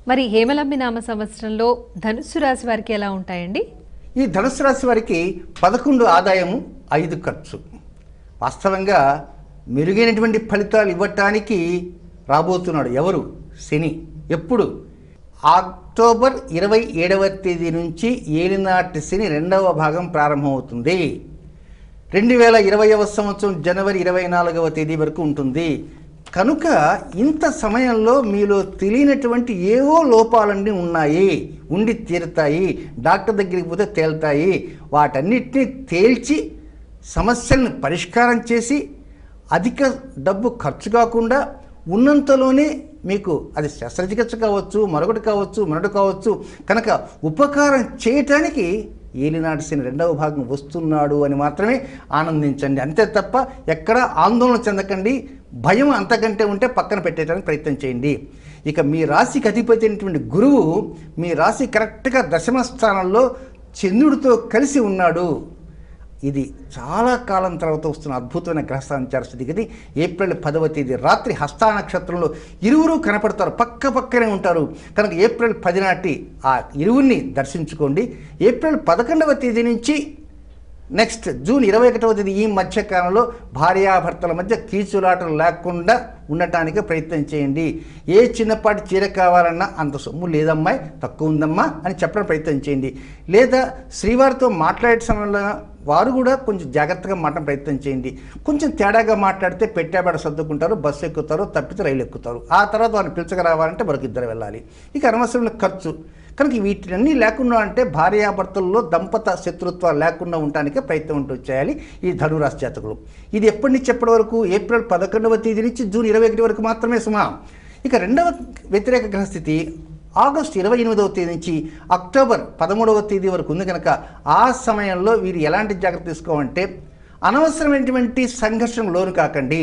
మరి హేమలంబి నామ సంవత్సరంలో ధనుస్సు రాశి వారికి ఎలా ఉంటాయండి? ఈ ధనుస్సు రాశి వారికి 11 ఆదాయము 5 ఖర్చు. వాస్తవంగా మెరుగైనటువంటి ఫలితాలు ఇవ్వటానికి రాబోతున్నాడు ఎవరు? శని. ఎప్పుడు? అక్టోబర్ 27వ తేదీ నుంచి ఏలినాటి శని 2వ భాగం ప్రారంభమవుతుంది. 2020వ సంవత్సరం జనవరి 24వ తేదీ వరకు ఉంటుంది. కనుక ఇంత సమయంలో మీలో తెలియనటువంటి ఏవో లోపాలన్నీ ఉన్నాయి, ఉండి తీరుతాయి. డాక్టర్ దగ్గరికి పోతే తేలుతాయి. వాటన్నిటినీ తేల్చి సమస్యలను పరిష్కారం చేసి అధిక డబ్బు ఖర్చు కాకుండా ఉన్నంతలోనే మీకు అది శస్త్రచికిత్స కావచ్చు, మరొకటి కావచ్చు కనుక ఉపకారం చేయటానికి ఏలినాటి శని 2వ భాగం వస్తున్నాడు అని మాత్రమే ఆనందించండి. అంతే తప్ప ఎక్కడ ఆందోళన చెందకండి. భయం అంతకంటే ఉంటే పక్కన పెట్టేయడానికి ప్రయత్నం చేయండి. ఇక మీ రాశికి అధిపతి అయినటువంటి గురువు మీ రాశి కరెక్ట్గా దశమ స్థానంలో చంద్రుడితో కలిసి ఉన్నాడు. ఇది చాలా కాలం తర్వాత వస్తున్న అద్భుతమైన గ్రహ సంచార స్థితిగతి. ఏప్రిల్ 10వ తేదీ రాత్రి హస్తా నక్షత్రంలో ఇరువురు కనపడతారు, పక్కనే ఉంటారు. కనుక ఏప్రిల్ 10 నాటి ఆ ఇరువురిని దర్శించుకోండి. ఏప్రిల్ 11వ తేదీ నుంచి నెక్స్ట్ జూన్ 21వ తేదీ ఈ మధ్యకాలంలో భార్యాభర్తల మధ్య కీచులాటలు లేకుండా ఉండటానికి ప్రయత్నం చేయండి. ఏ చిన్నపాటి చీర కావాలన్నా అంత సొమ్ము లేదమ్మాయి, తక్కువ ఉందమ్మా అని చెప్పడం ప్రయత్నం చేయండి. లేదా శ్రీవారితో మాట్లాడే సమయంలో వారు కూడా కొంచెం జాగ్రత్తగా మాట్లాడే ప్రయత్నం చేయండి. కొంచెం తేడాగా మాట్లాడితే పెట్టాబడ సర్దుకుంటారు, బస్సు ఎక్కుతారు, తప్పితే రైలు ఎక్కుతారు. ఆ తర్వాత వారిని పిలుచకరావాలంటే మరొక ఇద్దరు వెళ్ళాలి. ఇక అనవసరమైన ఖర్చు. కనుక వీటినన్నీ లేకుండా అంటే భార్యాభర్తల్లో దంపత శత్రుత్వాలు లేకుండా ఉండటానికే ప్రయత్నం చేయాలి ఈ ధనురాశి జాతకులు. ఇది ఎప్పటి నుంచి ఎప్పటి వరకు? ఏప్రిల్ 11వ తేదీ నుంచి జూన్ 21 వరకు మాత్రమే సుమా. ఇక రెండవ వ్యతిరేక గ్రహస్థితి ఆగస్టు 28వ తేదీ నుంచి అక్టోబర్ 13వ తేదీ వరకు ఉంది. కనుక ఆ సమయంలో వీరు ఎలాంటి జాగ్రత్త తీసుకోవాలంటే అనవసరమైనటువంటి సంఘర్షణ లోను కాకండి.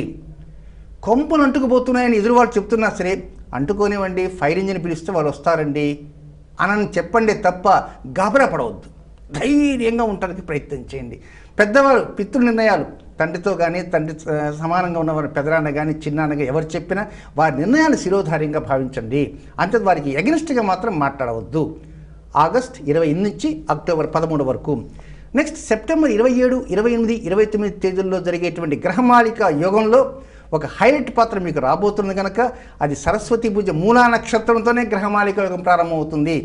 కొంపలు అంటుకుపోతున్నాయని ఎదురు వాళ్ళు చెప్తున్నా సరే అంటుకోనివ్వండి, ఫైర్ ఇంజిన్ పిలిస్తే వాళ్ళు వస్తారండి అని చెప్పండి తప్ప గాబరా పడవద్దు. ధైర్యంగా ఉండడానికి ప్రయత్నం చేయండి. పెద్దవారు పితృ నిర్ణయాలు తండ్రితో కానీ తండ్రి సమానంగా ఉన్నవారు పెదనాన్న కానీ చిన్నాన్నగా ఎవరు చెప్పినా వారి నిర్ణయాలు శిరోధార్యంగా భావించండి. అంతే వారికి ఎగనిస్ట్గా మాత్రం మాట్లాడవద్దు. ఆగస్ట్ 28 నుంచి అక్టోబర్ 13 వరకు. నెక్స్ట్ సెప్టెంబర్ 27, 28, 29 తేదీల్లో జరిగేటువంటి గ్రహమాలిక యోగంలో ఒక హైలైట్ పాత్ర మీకు రాబోతుంది. కనుక అది సరస్వతి పూజ మూలా నక్షత్రంతోనే గ్రహమాలిక యోగం ప్రారంభమవుతుంది.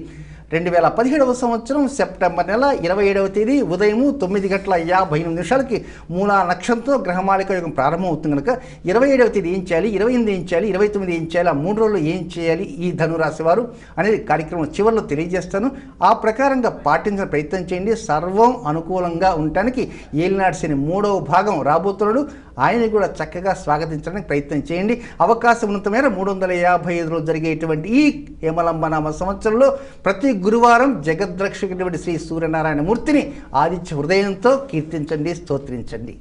2017వ సంవత్సరం సెప్టెంబర్ నెల 27వ తేదీ ఉదయం 9:58 మూలా నక్షత్రంతో గ్రహమాలిక యోగం ప్రారంభమవుతుంది. కనుక 27వ తేదీ ఏం చేయాలి, 28 ఏం చేయాలి, 29 ఏం చేయాలి, ఆ 3 రోజులు ఏం చేయాలి ఈ ధనురాశి వారు అనేది కార్యక్రమం చివరిలో తెలియజేస్తాను. ఆ ప్రకారంగా పాటించిన ప్రయత్నం చేయండి. సర్వం అనుకూలంగా ఉండటానికి ఏలినాటి శని 3వ భాగం రాబోతున్నాడు. ఆయన కూడా చక్కగా స్వాగతించడానికి ప్రయత్నం చేయండి. అవకాశం ఉన్నంత మేర 355 రోజులు జరిగేటువంటి ఈ హేమలంబనామ సంవత్సరంలో ప్రతి గురువారం జగద్రక్షకుడైనటువంటి శ్రీ సూర్యనారాయణ మూర్తిని ఆదిత్య హృదయంతో కీర్తించండి, స్తోత్రించండి.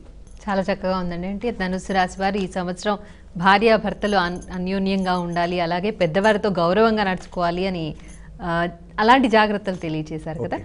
చాలా చక్కగా ఉందండి. అంటే ధనుసు రాశి వారు ఈ సంవత్సరం భార్యాభర్తలు అన్యోన్యంగా ఉండాలి, అలాగే పెద్దవారితో గౌరవంగా నడుచుకోవాలి అని అలాంటి జాగ్రత్తలు తెలియజేశారు కదా.